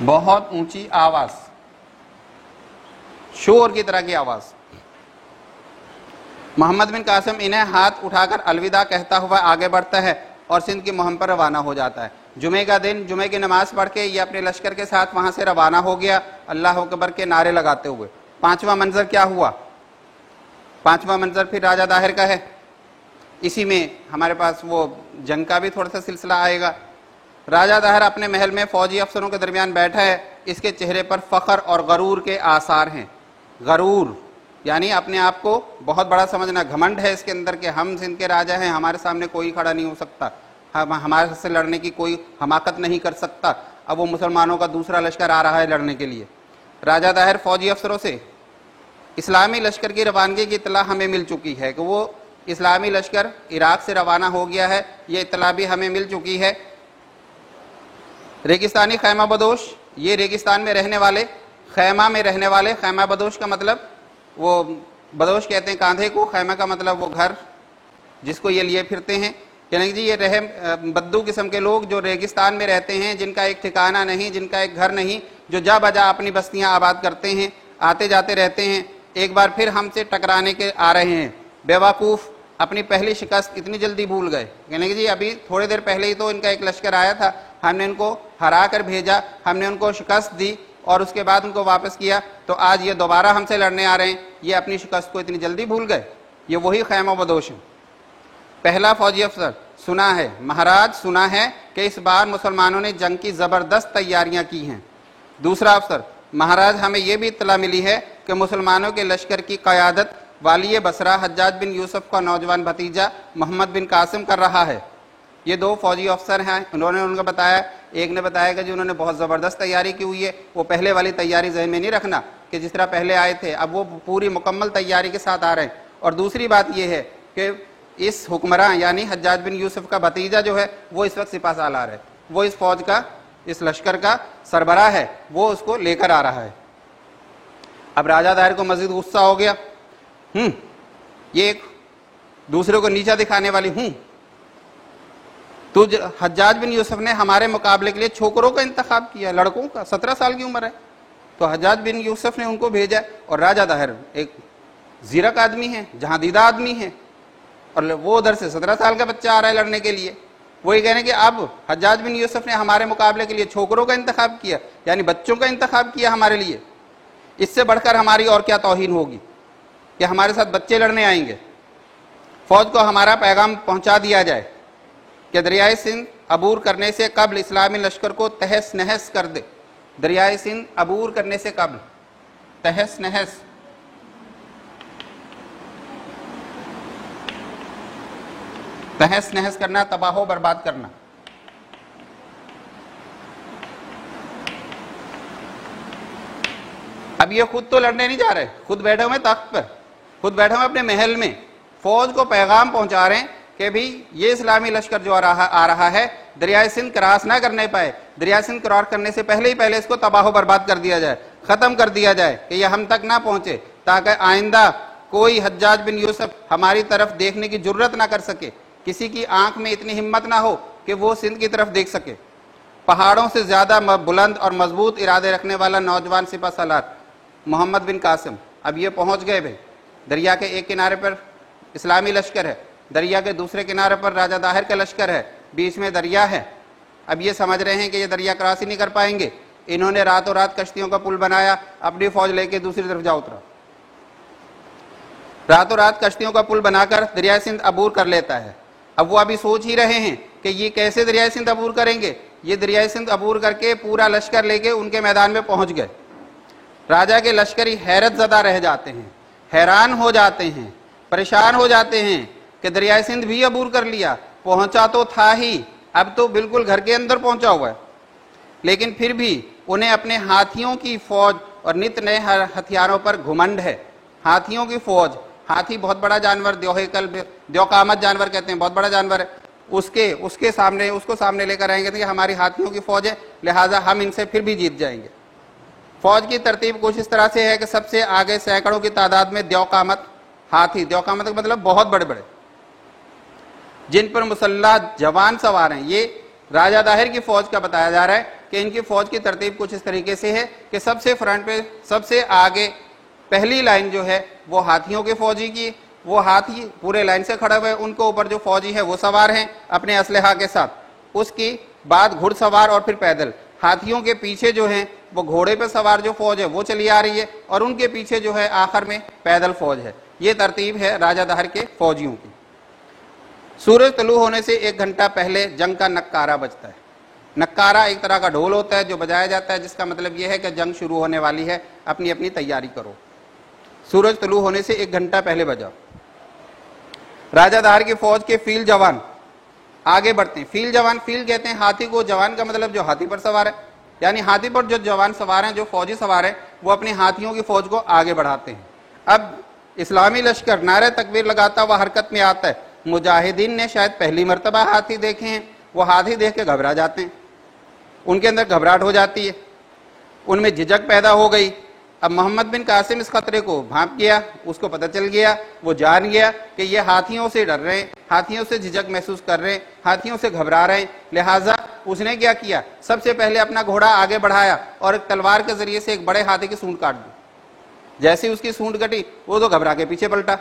بہت اونچی آواز، شور کی طرح کی آواز۔ محمد بن قاسم انہیں ہاتھ اٹھا کر الوداع کہتا ہوا آگے بڑھتا ہے اور سندھ کی مہم پر روانہ ہو جاتا ہے۔ جمعے کا دن، جمعے کی نماز پڑھ کے یہ اپنے لشکر کے ساتھ وہاں سے روانہ ہو گیا، اللہ اکبر کے نعرے لگاتے ہوئے۔ پانچواں منظر کیا ہوا؟ پانچواں منظر پھر راجہ طاہر کا ہے۔ اسی میں ہمارے پاس وہ جنگ کا بھی تھوڑا سا سلسلہ آئے گا۔ راجہ طاہر اپنے محل میں فوجی افسروں کے درمیان بیٹھا ہے، اس کے چہرے پر فخر اور غرور کے آثار ہیں۔ غرور یعنی اپنے آپ کو بہت بڑا سمجھنا، گھمنڈ ہے اس کے اندر کہ ہم سندھ کے راجہ ہیں، ہمارے سامنے کوئی کھڑا نہیں ہو سکتا، ہمارے سے لڑنے کی کوئی حماقت نہیں کر سکتا۔ اب وہ مسلمانوں کا دوسرا لشکر آ رہا ہے لڑنے کے لیے۔ راجہ طاہر فوجی افسروں سے اسلامی لشکر کی روانگی کی اطلاع ہمیں مل چکی ہے کہ وہ اسلامی لشکر عراق سے روانہ ہو گیا ہے، یہ اطلاع بھی ہمیں مل چکی ہے۔ ریگستانی خیمہ بدوش، یہ ریگستان میں رہنے والے، خیمہ میں رہنے والے، خیمہ بدوش کا مطلب وہ بدوش کہتے ہیں کاندھے کو، خیمہ کا مطلب وہ گھر جس کو یہ لیے پھرتے ہیں، یعنی جی یہ رحم بدو قسم کے لوگ جو ریگستان میں رہتے ہیں، جن کا ایک ٹھکانہ نہیں، جن کا ایک گھر نہیں، جو جا بجا اپنی بستیاں آباد کرتے ہیں، آتے جاتے رہتے ہیں، ایک بار پھر ہم سے ٹکرانے کے آ رہے ہیں۔ بیوقوف، اپنی پہلی شکست اتنی جلدی بھول گئے، یعنی کہ جی ابھی تھوڑے دیر پہلے ہی تو ان کا ایک لشکر آیا تھا، ہم نے ان کو ہرا کر بھیجا، ہم نے ان کو شکست دی اور اس کے بعد ان کو واپس کیا، تو آج یہ دوبارہ ہم سے لڑنے آ رہے ہیں، یہ اپنی شکست کو اتنی جلدی بھول گئے۔ یہ وہی خیمہ بدوش ہیں۔ پہلا فوجی افسر، سنا ہے مہاراج، سنا ہے کہ اس بار مسلمانوں نے جنگ کی زبردست تیاریاں کی ہیں۔ دوسرا افسر، مہاراج ہمیں یہ بھی اطلاع ملی ہے کہ مسلمانوں کے لشکر کی قیادت والی بصرہ حجاج بن یوسف کا نوجوان بھتیجا محمد بن قاسم کر رہا ہے۔ یہ دو فوجی افسر ہیں، انہوں نے ان کو بتایا، ایک نے بتایا کہ جی انہوں نے بہت زبردست تیاری کی ہوئی ہے، وہ پہلے والی تیاری ذہن میں نہیں رکھنا، کہ جس طرح پہلے آئے تھے، اب وہ پوری مکمل تیاری کے ساتھ آ رہے ہیں. اور دوسری بات یہ ہے کہ اس حکمراں یعنی حجاج بن یوسف کا بھتیجا جو ہے وہ اس وقت سپہ سالار ہے، وہ اس فوج کا، اس لشکر کا سربراہ ہے، وہ اس کو لے کر آ رہا ہے. اب راجہ داہر کو مزید غصہ ہو گیا، یہ ایک دوسرے کو نیچا دکھانے والی تو حجاج بن یوسف نے ہمارے مقابلے کے لیے چھوکروں کا انتخاب کیا، لڑکوں کا، 17 سال کی عمر ہے. تو حجاج بن یوسف نے ان کو بھیجا، اور راجہ داہر ایک زیرک آدمی ہے، جہاں دیدہ آدمی ہے، اور وہ ادھر سے 17 سال کا بچہ آ رہا ہے لڑنے کے لیے. وہی کہنے کہ اب حجاج بن یوسف نے ہمارے مقابلے کے لیے چھوکروں کا انتخاب کیا، یعنی بچوں کا انتخاب کیا ہمارے لیے. اس سے بڑھ کر ہماری اور کیا توہین ہوگی کہ ہمارے ساتھ بچے لڑنے آئیں گے. فوج کو ہمارا پیغام پہنچا دیا جائے کہ دریائے سندھ عبور کرنے سے قبل اسلامی لشکر کو تہس نہس کر دے. دریائے سندھ عبور کرنے سے قبل تہس نہس، تہس نہس کرنا، تباہ و برباد کرنا. اب یہ خود تو لڑنے نہیں جا رہے، خود بیٹھے ہوئے تخت پر، خود بیٹھے ہوئے اپنے محل میں، فوج کو پیغام پہنچا رہے ہیں کہ بھی یہ اسلامی لشکر جو آ رہا ہے دریائے سندھ کراس نہ کرنے پائے، دریائے سندھ کراس کرنے سے پہلے ہی پہلے اس کو تباہ و برباد کر دیا جائے، ختم کر دیا جائے کہ یہ ہم تک نہ پہنچے، تاکہ آئندہ کوئی حجاج بن یوسف ہماری طرف دیکھنے کی جرت نہ کر سکے، کسی کی آنکھ میں اتنی ہمت نہ ہو کہ وہ سندھ کی طرف دیکھ سکے. پہاڑوں سے زیادہ بلند اور مضبوط ارادے رکھنے والا نوجوان سپہ سالار محمد بن قاسم اب یہ پہنچ گئے. دریا کے ایک کنارے پر اسلامی لشکر ہے، دریا کے دوسرے کنارے پر راجہ داہر کا لشکر ہے، بیچ میں دریا ہے. اب یہ سمجھ رہے ہیں کہ یہ دریا کراس ہی نہیں کر پائیں گے. انہوں نے راتوں رات کشتیوں کا پل بنایا، اپنی فوج لے کے دوسری طرف جا اترا. راتوں رات کشتیوں کا پل بنا کر دریائے سندھ عبور کر لیتا ہے. اب وہ ابھی سوچ ہی رہے ہیں کہ یہ کیسے دریائے سندھ عبور کریں گے. یہ دریائے سندھ عبور کر کے پورا لشکر لے کے ان کے میدان میں پہنچ گئے. راجہ کے لشکری حیرت زدہ رہ جاتے ہیں، حیران ہو جاتے ہیں، پریشان ہو جاتے ہیں کہ دریائے سندھ بھی عبور کر لیا. پہنچا تو تھا ہی، اب تو بالکل گھر کے اندر پہنچا ہوا ہے. لیکن پھر بھی انہیں اپنے ہاتھیوں کی فوج اور نت نئے ہتھیاروں پر گھمنڈ ہے. ہاتھیوں کی فوج، ہاتھی بہت بڑا جانور، دیوقامت جانور کہتے ہیں، بہت بڑا جانور ہے. اس کے سامنے، اس کو سامنے لے کر آئیں گے کہ ہماری ہاتھیوں کی فوج ہے، لہٰذا ہم ان سے پھر بھی جیت جائیں گے. فوج کی ترتیب کچھ اس طرح سے ہے کہ سب سے آگے سینکڑوں کی تعداد میں دیوقامت ہاتھی، دیوقامت کا مطلب بہت بڑے بڑے، جن پر مسلح جوان سوار ہیں. یہ راجہ داہر کی فوج کا بتایا جا رہا ہے کہ ان کی فوج کی ترتیب کچھ اس طریقے سے ہے کہ سب سے فرنٹ پہ، سب سے آگے پہلی لائن جو ہے وہ ہاتھیوں کے فوجی کی، وہ ہاتھی پورے لائن سے کھڑے ہوئے، ان کے اوپر جو فوجی ہے وہ سوار ہیں اپنے اسلحہ کے ساتھ. اس کی بعد گھڑ سوار اور پھر پیدل. ہاتھیوں کے پیچھے جو ہیں وہ گھوڑے پہ سوار جو فوج ہے وہ چلی آ رہی ہے، اور ان کے پیچھے جو ہے آخر میں پیدل فوج ہے. یہ ترتیب ہے راجہ داہر کے فوجیوں کی. سورج طلوع ہونے سے 1 گھنٹہ پہلے جنگ کا نکارہ بجتا ہے. نکارہ ایک طرح کا ڈھول ہوتا ہے جو بجایا جاتا ہے، جس کا مطلب یہ ہے کہ جنگ شروع ہونے والی ہے، اپنی اپنی تیاری کرو. سورج طلوع ہونے سے 1 گھنٹہ پہلے بجا. راجہ داہر کی فوج کے فیل جوان آگے بڑھتے ہیں. فیل جوان، فیل کہتے ہیں ہاتھی کو، جوان کا مطلب جو ہاتھی پر سوار ہے، یعنی ہاتھی پر جو جوان سوار ہیں، جو فوجی سوار ہیں، وہ اپنی ہاتھیوں کی فوج کو آگے بڑھاتے ہیں. اب اسلامی لشکر نعرہ تکبیر لگاتا ہوا حرکت میں آتا ہے. مجاہدین نے شاید پہلی مرتبہ ہاتھی دیکھے ہیں، وہ ہاتھی دیکھ کے گھبرا جاتے ہیں، ان کے اندر گھبراہٹ ہو جاتی ہے، ان میں جھجک پیدا ہو گئی. اب محمد بن قاسم اس خطرے کو بھانپ گیا، اس کو پتہ چل گیا، وہ جان گیا کہ یہ ہاتھیوں سے ڈر رہے ہیں، ہاتھیوں سے جھجک محسوس کر رہے ہیں، ہاتھیوں سے گھبرا رہے ہیں. لہٰذا اس نے کیا کیا، سب سے پہلے اپنا گھوڑا آگے بڑھایا اور ایک تلوار کے ذریعے سے ایک بڑے ہاتھی کی سونڈ کاٹ دی. جیسے اس کی سونڈ کٹی، وہ تو گھبرا کے پیچھے پلٹا.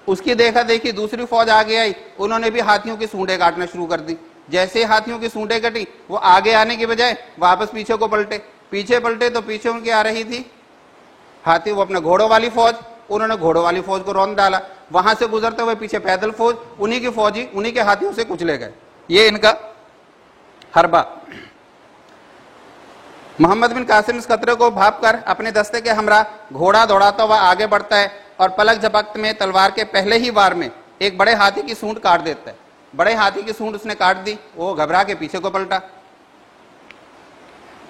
اس کی دیکھا دیکھی دوسری فوج آگے آئی، انہوں نے بھی ہاتھیوں کی سونڈیں کاٹنا شروع کر دی. جیسے ہاتھیوں کی سونڈیں کٹی، وہ آگے آنے کے بجائے واپس پیچھے کو پلٹے. پیچھے پلٹے تو پیچھے ان کی آ رہی تھی ہاتھی، وہ اپنے گھوڑوں والی فوج، انہوں نے گھوڑوں والی فوج کو روند ڈالا. وہاں سے گزرتے ہوئے پیچھے پیدل فوج، انہی کی فوجی انہی کے ہاتھیوں سے کچلے گئے. یہ ان کا حربہ. محمد بن قاسم اس خطرے کو بھانپ کر اپنے دستے کے ہمراہ گھوڑا دوڑاتا ہوا آگے بڑھتا ہے اور پلک جھپکتے میں تلوار کے پہلے ہی وار میں ایک بڑے ہاتھی کی سونڈ کاٹ دیتا ہے. بڑے ہاتھی کی سونڈ اس نے کاٹ دی، وہ گھبرا کے پیچھے کو پلٹا.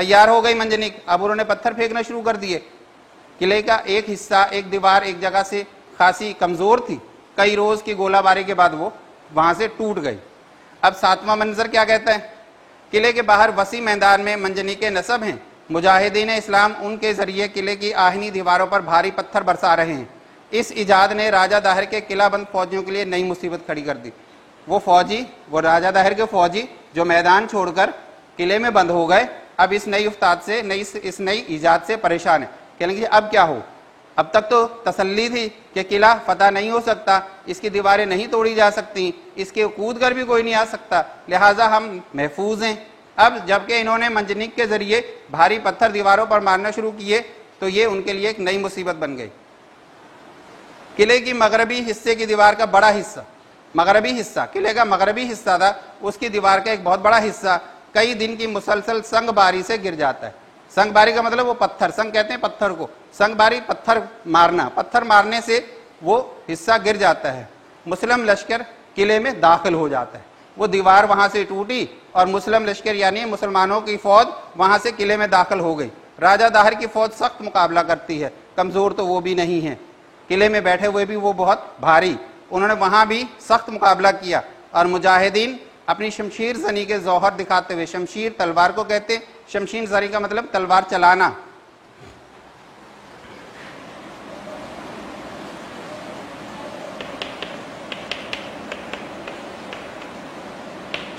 تیار ہو گئی منجنیق. اب انہوں نے پتھر پھینکنا شروع کر دیے. قلعے کا ایک حصہ، ایک دیوار ایک جگہ سے خاصی کمزور تھی، کئی روز کی گولہ باری کے بعد وہ وہاں سے ٹوٹ گئی. اب 7واں منظر کیا کہتا ہے؟ قلعے کے باہر وسیع میدان میں منجنیق نصب ہیں. مجاہدین اسلام ان کے ذریعے قلعے کی آہنی دیواروں پر بھاری پتھر برسا رہے ہیں. اس ایجاد نے راجہ داہر کے قلعہ بند فوجیوں کے لیے نئی مصیبت کھڑی کر دی. وہ راجہ داہر کے فوجی جو میدان چھوڑ کر قلعے میں بند ہو گئے، اب اس نئی افتاد سے، اس نئی ایجاد سے پریشان ہیں. کہنے لگے اب کیا ہو؟ اب تک تو تسلی تھی کہ قلعہ فتح نہیں ہو سکتا، اس کی دیواریں نہیں توڑی جا سکتی، اس کے کود کر بھی کوئی نہیں آ سکتا، لہٰذا ہم محفوظ ہیں. اب جبکہ انہوں نے منجنیق کے ذریعے بھاری پتھر دیواروں پر مارنا شروع کیے تو یہ ان کے لیے ایک نئی مصیبت بن گئی. قلعے کی مغربی حصے کی دیوار کا بڑا حصہ، مغربی حصہ قلعے کا مغربی حصہ تھا، اس کی دیوار کا ایک بہت بڑا حصہ کئی دن کی مسلسل سنگ باری سے گر جاتا ہے. سنگ باری کا مطلب وہ پتھر، سنگ کہتے ہیں پتھر کو، سنگ باری پتھر مارنا، پتھر مارنے سے وہ حصہ گر جاتا ہے. مسلم لشکر قلعے میں داخل ہو جاتا ہے. وہ دیوار وہاں سے ٹوٹی اور مسلم لشکر یعنی مسلمانوں کی فوج وہاں سے قلعے میں داخل ہو گئی. راجہ داہر کی فوج سخت مقابلہ کرتی ہے، کمزور تو وہ بھی نہیں ہے، قلعے میں بیٹھے ہوئے بھی وہ بہت بھاری. انہوں نے وہاں بھی سخت مقابلہ کیا اور مجاہدین اپنی شمشیر زنی کے ظہر دکھاتے ہوئے، شمشیر تلوار کو کہتے ہیں، شمشیر زنی کا مطلب تلوار چلانا.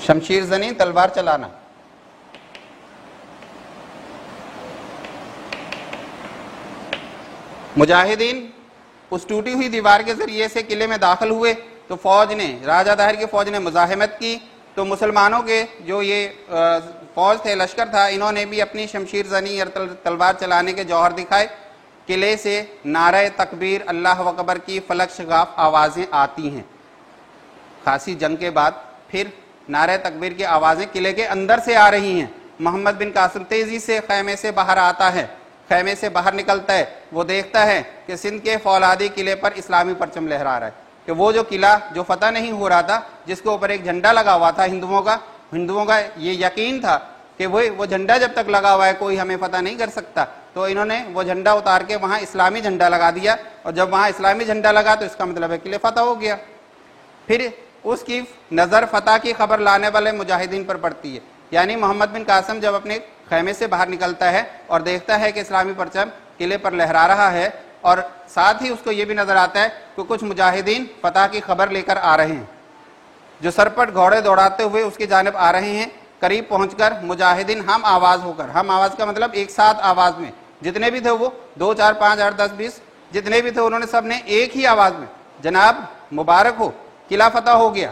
شمشیر زنی تلوار چلانا. مجاہدین اس ٹوٹی ہوئی دیوار کے ذریعے سے قلعے میں داخل ہوئے تو فوج نے، راجہ داہر کی فوج نے مزاحمت کی. تو مسلمانوں کے جو یہ فوج تھے، لشکر تھا، انہوں نے بھی اپنی شمشیر زنی اور تلوار چلانے کے جوہر دکھائے. قلعے سے نعرہ تکبیر، اللہ اکبر کی فلک شگاف آوازیں آتی ہیں. خاصی جنگ کے بعد پھر نعرہ تکبیر کی آوازیں قلعے کے اندر سے آ رہی ہیں. محمد بن قاسم تیزی سے خیمے سے باہر آتا ہے، خیمے سے باہر نکلتا ہے. وہ دیکھتا ہے کہ سندھ کے فولادی قلعے پر اسلامی پرچم لہرا رہا ہے، کہ وہ جو قلعہ جو فتح نہیں ہو رہا تھا، جس کے اوپر ایک جھنڈا لگا ہوا تھا ہندوؤں کا یہ یقین تھا کہ وہ جھنڈا جب تک لگا ہوا ہے کوئی ہمیں فتح نہیں کر سکتا، تو انہوں نے وہ جھنڈا اتار کے وہاں اسلامی جھنڈا لگا دیا. اور جب وہاں اسلامی جھنڈا لگا تو اس کا مطلب ہے قلعہ فتح ہو گیا. پھر اس کی نظر فتح کی خبر لانے والے مجاہدین پر پڑتی ہے. یعنی محمد بن قاسم جب اپنے خیمے سے باہر نکلتا ہے اور دیکھتا ہے کہ اسلامی پرچم قلعے پر لہرا رہا ہے، اور ساتھ ہی اس کو یہ بھی نظر آتا ہے کہ کچھ مجاہدین فتح کی خبر لے کر آ رہے ہیں، جو سرپٹ گھوڑے دوڑاتے ہوئے اس کی جانب آ رہے ہیں. قریب پہنچ کر مجاہدین ہم آواز ہو کر، ہم آواز کا مطلب ایک ساتھ آواز میں، جتنے بھی تھے وہ 2 4 5 8 10 20 جتنے بھی تھے، انہوں نے سب نے ایک ہی آواز میں جناب مبارک ہو، قلعہ فتح ہو گیا.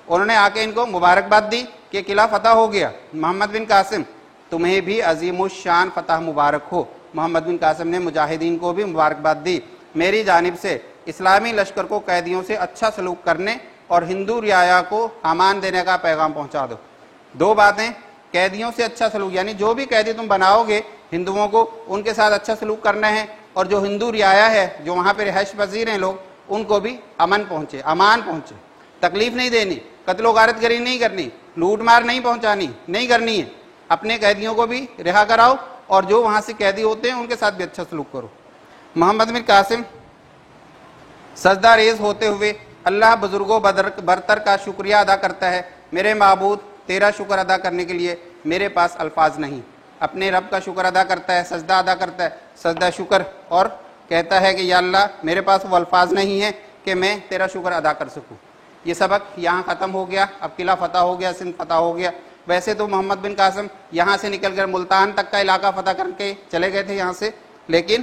انہوں نے آ کے ان کو مبارکباد دی کہ قلعہ فتح ہو گیا. محمد بن قاسم تمہیں بھی عظیم الشان فتح مبارک ہو. محمد بن قاسم نے مجاہدین کو بھی مبارکباد دی. میری جانب سے اسلامی لشکر کو قیدیوں سے اچھا سلوک کرنے اور ہندو رعایا کو امان دینے کا پیغام پہنچا دو. 2 باتیں، قیدیوں سے اچھا سلوک، یعنی جو بھی قیدی تم بناؤ گے ہندوؤں کو، ان کے ساتھ اچھا سلوک کرنا ہے، اور جو ہندو رعایا ہے، جو وہاں پہ رہائش پذیر ہیں لوگ، ان کو بھی امان پہنچے، تکلیف نہیں دینی، قتل و غارت گری نہیں کرنی، لوٹ مار نہیں کرنی ہے. اپنے قیدیوں کو بھی رہا کراؤ اور جو وہاں سے قیدی ہوتے ہیں ان کے ساتھ بھی اچھا سلوک کرو. محمد بن قاسم سجدہ ریز ہوتے ہوئے اللہ بزرگوں برتر کا شکریہ ادا کرتا ہے. میرے معبود، تیرا شکر ادا کرنے کے لیے میرے پاس الفاظ نہیں. اپنے رب کا شکر ادا کرتا ہے، سجدہ ادا کرتا ہے، سجدہ شکر، اور کہتا ہے کہ یا اللہ میرے پاس وہ الفاظ نہیں ہیں کہ میں تیرا شکر ادا کر سکوں. یہ سبق یہاں ختم ہو گیا. اب قلعہ فتح ہو گیا، سندھ فتح ہو گیا. ویسے تو محمد بن قاسم یہاں سے نکل کر ملتان تک کا علاقہ فتح کر کے چلے گئے تھے یہاں سے، لیکن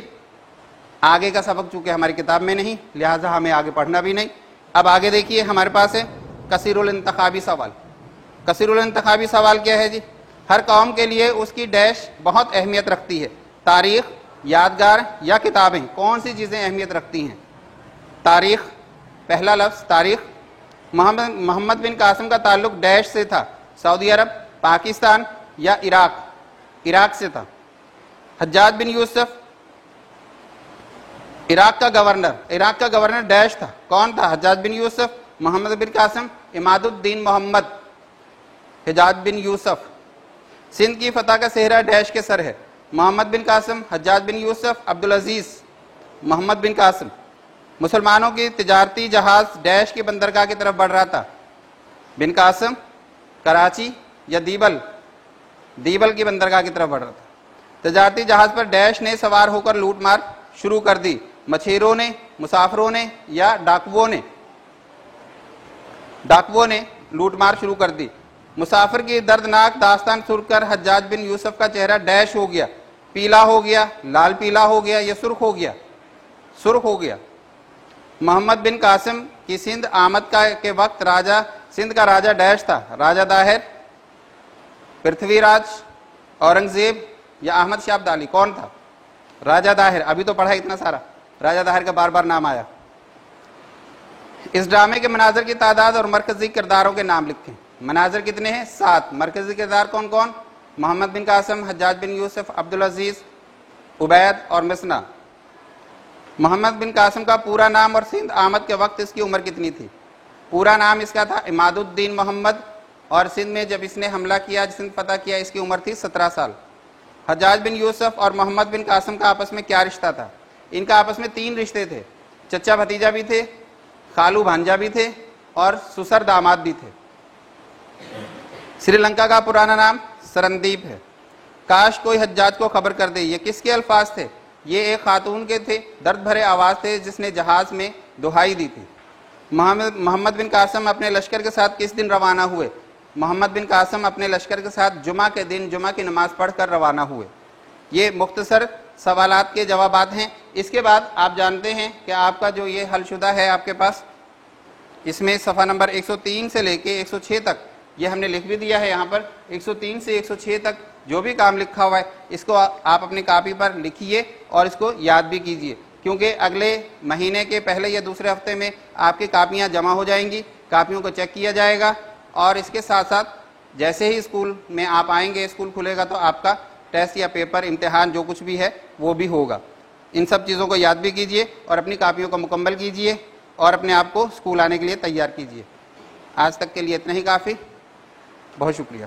آگے کا سبق چونکہ ہماری کتاب میں نہیں، لہٰذا ہمیں آگے پڑھنا بھی نہیں. اب آگے دیکھیے ہمارے پاس ہے کثیر الانتخابی سوال. کثیر الانتخابی سوال کیا ہے جی؟ ہر قوم کے لیے اس کی ڈیش بہت اہمیت رکھتی ہے. تاریخ، یادگار یا کتابیں، کون سی چیزیں اہمیت رکھتی ہیں؟ تاریخ. پہلا لفظ تاریخ. محمد بن قاسم کا تعلق ڈیش سے تھا؟ سعودی عرب، پاکستان یا عراق؟ عراق سے تھا. حجاج بن یوسف عراق کا گورنر ڈیش تھا. کون تھا؟ حجاج بن یوسف، محمد بن قاسم، عماد الدین محمد، حجاج بن یوسف. سندھ کی فتح کا صحرا ڈیش کے سر ہے، محمد بن قاسم، حجاج بن یوسف، عبدالعزیز، محمد بن قاسم۔ مسلمانوں کی تجارتی جہاز ڈیش کی بندرگاہ کی طرف بڑھ رہا تھا، بن قاسم، کراچی یا دیبل کی بندرگاہ کی طرف بڑھ رہا تھا۔ تجارتی جہاز پر ڈیش نے سوار ہو کر لوٹ مار شروع کر دی، مچھیروں نے، مسافروں نے یا ڈاکوؤں نے لوٹ مار شروع کر دی۔ مسافر کی دردناک داستان سن کر حجاج بن یوسف کا چہرہ ڈیش ہو گیا، پیلا ہو گیا، لال پیلا ہو گیا یا سرخ ہو گیا۔ محمد بن قاسم کی سندھ آمد کے وقت سندھ کا راجہ ڈیش تھا، راجہ داہر، پرتھوی راج، اورنگزیب یا احمد شاہ ابدالی؟ کون تھا؟ راجہ داہر۔ ابھی تو پڑھا اتنا سارا، راجہ داہر کا بار بار نام آیا۔ اس ڈرامے کے مناظر کی تعداد اور مرکزی کرداروں کے نام لکھیں۔ مناظر کتنے ہیں؟ 7۔ مرکزی کردار کون کون؟ محمد بن قاسم، حجاج بن یوسف، عبدالعزیز، عبید اور مسنا۔ محمد بن قاسم کا پورا نام اور سندھ آمد کے وقت اس کی عمر کتنی تھی؟ پورا نام اس کا تھا عماد الدین محمد، اور سندھ میں جب اس نے حملہ کیا، سندھ فتح کیا، اس کی عمر تھی 17 سال۔ حجاج بن یوسف اور محمد بن قاسم کا آپس میں کیا رشتہ تھا؟ ان کا آپس میں 3 رشتے تھے، چچا بھتیجا بھی تھے، خالو بھانجا بھی تھے اور سسر داماد بھی تھے۔ سری لنکا کا پرانا نام سرندیپ ہے۔ کاش کوئی حجاج کو خبر کر دے، یہ کس کے الفاظ تھے؟ یہ ایک خاتون کے تھے، درد بھرے آواز تھے جس نے جہاز میں دہائی دی تھی۔ محمد بن قاسم اپنے لشکر کے ساتھ کس دن روانہ ہوئے؟ محمد بن قاسم اپنے لشکر کے ساتھ جمعہ کے دن جمعہ کی نماز پڑھ کر روانہ ہوئے۔ یہ مختصر سوالات کے جوابات ہیں۔ اس کے بعد آپ جانتے ہیں کہ آپ کا جو یہ حل شدہ ہے آپ کے پاس، اس میں صفحہ نمبر 103 سے لے کے 106 تک یہ ہم نے لکھ بھی دیا ہے یہاں پر۔ 103 سے 106 تک جو بھی کام لکھا ہوا ہے اس کو آپ اپنی کاپی پر لکھیے اور اس کو یاد بھی کیجئے، کیونکہ اگلے مہینے کے پہلے یا دوسرے ہفتے میں آپ کی کاپیاں جمع ہو جائیں گی، کاپیوں کو چیک کیا جائے گا، اور اس کے ساتھ ساتھ جیسے ہی اسکول میں آپ آئیں گے، اسکول کھلے گا تو آپ کا ٹیسٹ یا پیپر، امتحان جو کچھ بھی ہے وہ بھی ہوگا۔ ان سب چیزوں کو یاد بھی کیجئے اور اپنی کاپیوں کو مکمل کیجئے اور اپنے آپ کو اسکول آنے کے لیے تیار کیجئے۔ آج تک کے لیے اتنا ہی کافی، بہت شکریہ۔